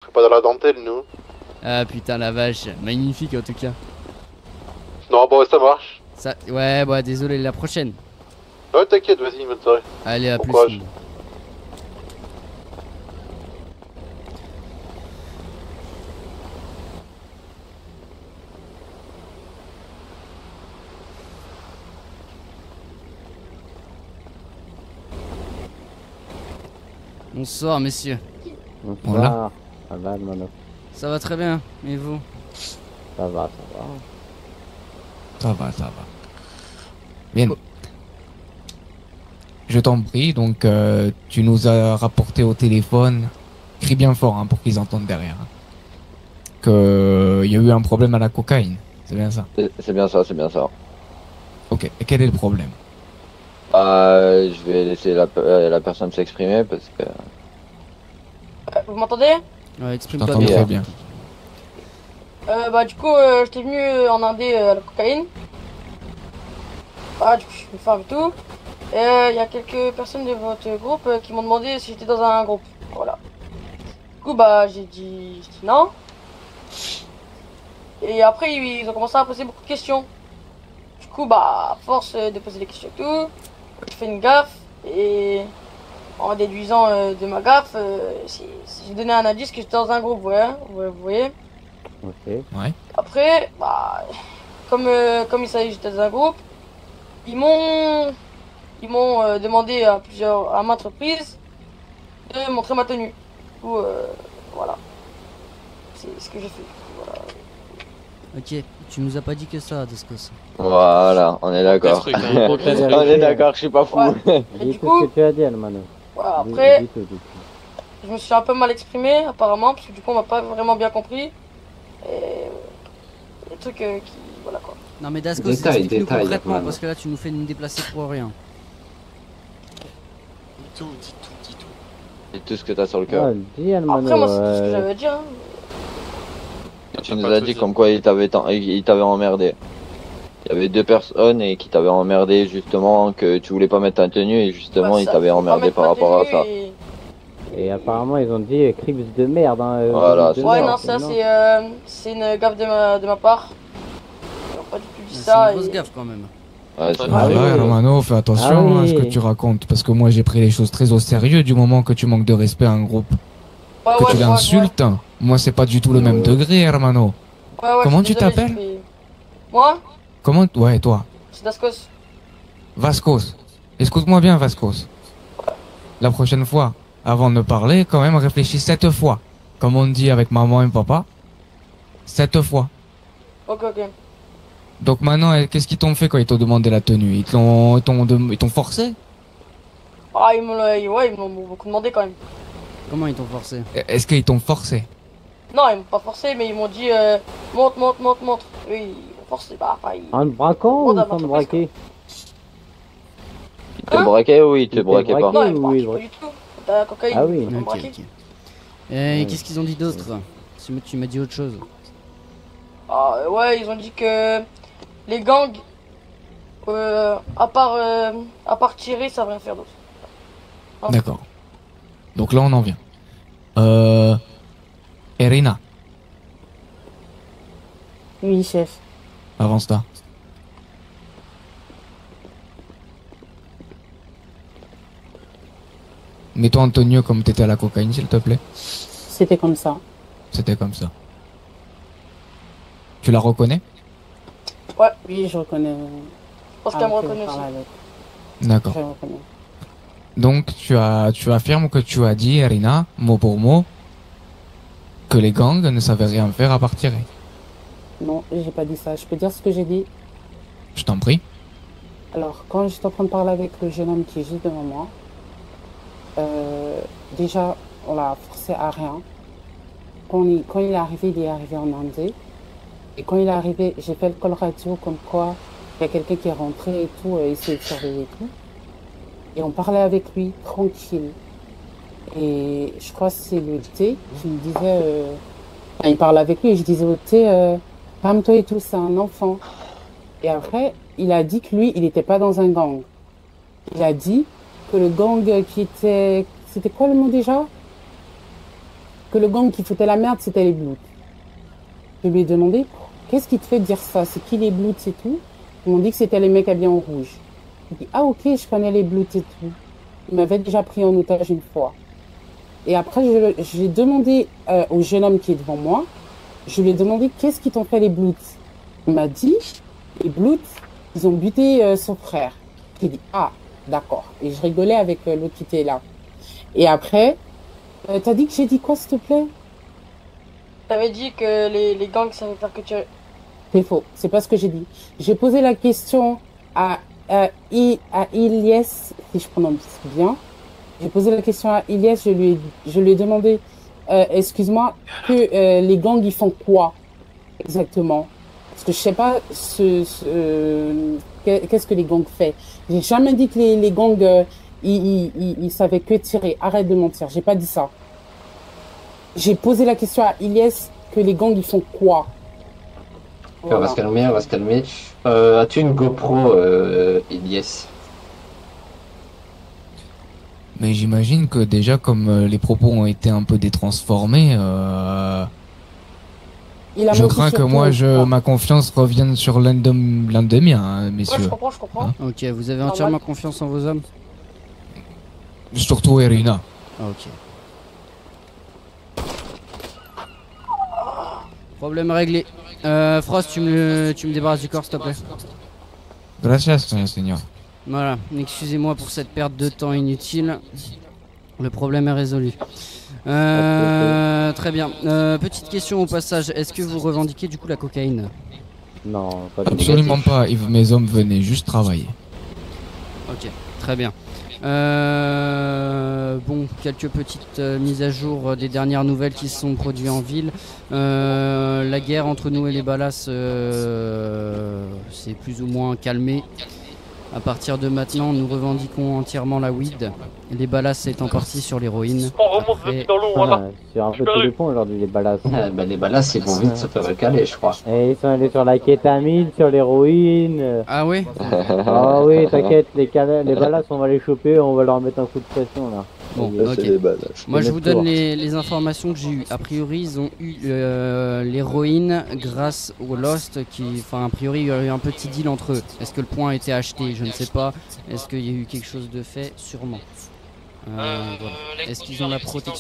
On serait pas dans la dentelle, nous. Ah putain la vache, magnifique en tout cas. Non, bon, ça marche. Ça, ouais, bah désolé, la prochaine. Ouais, t'inquiète, vas-y, bonne soirée. Allez, à Bon plus. courage. Bonsoir messieurs. Bonsoir. Ça va, le mano? Ça va très bien, et vous? Ça va, ça va. Ça va, ça va. Bien. Je t'en prie, donc tu nous as rapporté au téléphone, crie bien fort hein, pour qu'ils entendent derrière, hein, que il y a eu un problème à la cocaïne, c'est bien ça? C'est bien ça, c'est bien ça. Ok, et quel est le problème? Je vais laisser la personne s'exprimer parce que... Vous m'entendez? Ouais, Je exprime-toi t'entends bien. très bien. Bah du coup, j'étais venu en Indé à la cocaïne. Ah, du coup, je suis fort et tout. Et il y a quelques personnes de votre groupe qui m'ont demandé si j'étais dans un groupe. Voilà. Du coup, bah j'ai dit non. Et après, ils ont commencé à poser beaucoup de questions. Du coup, bah, à force de poser des questions et tout, j'ai fait une gaffe. Et en déduisant de ma gaffe, j'ai donné un indice que j'étais dans un groupe, ouais, vous voyez. Ok. Ouais. Après, bah, comme il s'agit j'étais dans un groupe, ils m'ont demandé à maintes reprises de montrer ma tenue. Du coup, voilà, c'est ce que j'ai fait. Voilà. Ok, tu nous as pas dit que ça, Descos. Voilà, on est d'accord. Truc, hein, On est d'accord, je suis pas fou. Ouais. Et Dis du tout coup, ce que tu as dit, Almano. voilà, après, Dis tout, dis tout. je me suis un peu mal exprimé apparemment, parce que du coup, on m'a pas vraiment bien compris. Et des trucs qui, voilà quoi. Non mais Descos, Détail, explique-nous détail, concrètement, Armano. parce que là tu nous fais nous déplacer pour rien. Dis tout, dis tout, dis tout. Dis tout ce que t'as sur le cœur. Ouais, dis Almano. Après, moi, c'est tout ce que j'avais à dire. Hein. Tu nous as dit comme quoi il t'avait emmerdé. Il y avait deux personnes et qui t'avaient emmerdé justement, que tu voulais pas mettre ta tenue et justement Ouais, ils ça, t'avaient faut pas emmerdé mettre par ma rapport à tenue ça. Et apparemment, ils ont dit Cribs de merde. Hein, Voilà, de c'est Ouais, merde, non, ça non. c'est une gaffe de ma part. Ils ont pas du tout dit C'est ça. une grosse et- gaffe quand même. Ouais, c'est Ah Ah oui, ouais, oui. Romano, fais attention Ah oui. à ce que tu racontes, parce que moi j'ai pris les choses très au sérieux du moment que tu manques de respect à un groupe. Ouais, Que ouais, tu je vois, l'insultes, moi c'est pas du tout le même degré, Hermano. Ouais, ouais, Comment je suis tu désolé, t'appelles? j'ai fait- Moi, Comment... Ouais, toi. c'est Dascos. Vascos. Écoute-moi bien, Vascos. La prochaine fois, avant de parler, quand même réfléchis 7 fois. Comme on dit avec maman et papa. 7 fois. Ok, ok. Donc maintenant, qu'est-ce qu'ils t'ont fait quand ils t'ont demandé la tenue? Ils t'ont forcé? Ah, ils m'ont beaucoup demandé quand même. Comment ils t'ont forcé? Est-ce qu'ils t'ont forcé? Non, ils m'ont pas forcé, mais ils m'ont dit monte, monte, monte, monte. Oui, ils m'ont forcé. Bah, enfin, En te braquant Bon, ou dans sans te l'entreprise, braquer? Il te braquait ou il te Il te braquait pas? braquait. non, ils me Oui, braquaient oui. pas du tout. T'as la cocaïne, Ah oui. ils m'ont Ok, braqué. ok. Et qu'est-ce qu'ils ont dit d'autre? Tu m'as dit autre chose. Ah, ouais, ils ont dit que les gangs, à part tirer, ça va rien faire d'autre. Ah. D'accord. Donc là, on en vient. Irina, Oui, chef. avance-toi. Mets-toi Antonio comme t'étais à la cocaïne, s'il te plaît. C'était comme ça. C'était comme ça. Tu la reconnais? Oui, je reconnais. Je pense qu'elle me reconnaît aussi. D'accord. Je reconnais. Donc tu affirmes que tu as dit, Irina, mot pour mot, que les gangs ne savaient rien faire à part tirer. Non, j'ai pas dit ça. Je peux dire ce que j'ai dit. Je t'en prie. Alors, quand j'étais en train de parler avec le jeune homme qui est juste devant moi, déjà, on l'a forcé à rien. Quand il est arrivé en Inde. Et quand il est arrivé, j'ai fait le call radio comme quoi il y a quelqu'un qui est rentré et tout, essayer de surveiller et tout. Et on parlait avec lui, tranquille. Et je crois que c'est le thé qui me disait... il parlait avec lui et je disais au thé, calme-toi et tout, c'est un enfant. Et après, il a dit que lui, il n'était pas dans un gang. Il a dit que le gang qui était... C'était quoi le mot déjà? que le gang qui foutait la merde, c'était les Bloods. Je lui ai demandé, qu'est-ce qui te fait dire ça? C'est qui les Bloods et tout? Ils m'ont dit que c'était les mecs habillés en rouge. J'ai dit, ah ok, je connais les Bloods et tout. Ils m'avaient déjà pris en otage une fois. Et après, j'ai demandé au jeune homme qui est devant moi, je lui ai demandé, qu'est-ce qui t'ont fait les Bloods? Il m'a dit, les Bloods, ils ont buté son frère. J'ai dit, ah, d'accord. Et je rigolais avec l'autre qui était là. Et après, t'as dit que j'ai dit quoi, s'il te plaît? T'avais dit que les gangs savaient faire que tu... C'est faux, c'est pas ce que j'ai dit. J'ai posé la question à Ilyes, si je prononce bien. J'ai posé la question à Ilyes, je lui ai demandé, excuse-moi, que les gangs, ils font quoi exactement? Parce que je sais pas qu'est-ce que les gangs font. J'ai jamais dit que les gangs, ils savaient que tirer. Arrête de mentir, j'ai pas dit ça. J'ai posé la question à Ilyes, que les gangs, ils font quoi? Voilà. On va se calmer, on va se calmer. As-tu une GoPro, Ilyes? Mais j'imagine que déjà, comme les propos ont été un peu détransformés, je crains que moi, ma confiance revienne sur l'un de miens, hein, messieurs. Ouais, je comprends. Hein? Ok, vous avez entièrement confiance en vos hommes? Surtout Irina. Ok. Problème réglé. Frost, tu me débarrasses du corps, s'il te plaît. Gracias, señor. Voilà, excusez-moi pour cette perte de temps inutile. Le problème est résolu. Très bien. Petite question au passage, est-ce que vous revendiquez du coup la cocaïne? Non, pas de Absolument négatif. pas, mes hommes venaient juste travailler. Ok, très bien. Bon, quelques petites mises à jour des dernières nouvelles qui se sont produites en ville. La guerre entre nous et les Ballas s'est plus ou moins calmée. À partir de maintenant, nous revendiquons entièrement la weed. Les Ballas étant partis sur l'héroïne. Après... Sur un peu tous les ponts aujourd'hui, les balas. Les balas, ils vont vite se faire caler, je crois. Et ils sont allés sur la kétamine, sur l'héroïne. Ah oui? Ah oui, t'inquiète, les balas, on va les choper, on va leur mettre un coup de pression là. Bon, Là, c'est ok. des balles. Moi je vous donne les informations que j'ai eues. A priori ils ont eu l'héroïne grâce au Lost enfin a priori il y a eu un petit deal entre eux. Est-ce que le point a été acheté? Je ne sais pas. Est-ce qu'il y a eu quelque chose de fait? Sûrement. Voilà. Est-ce qu'ils ont la protection des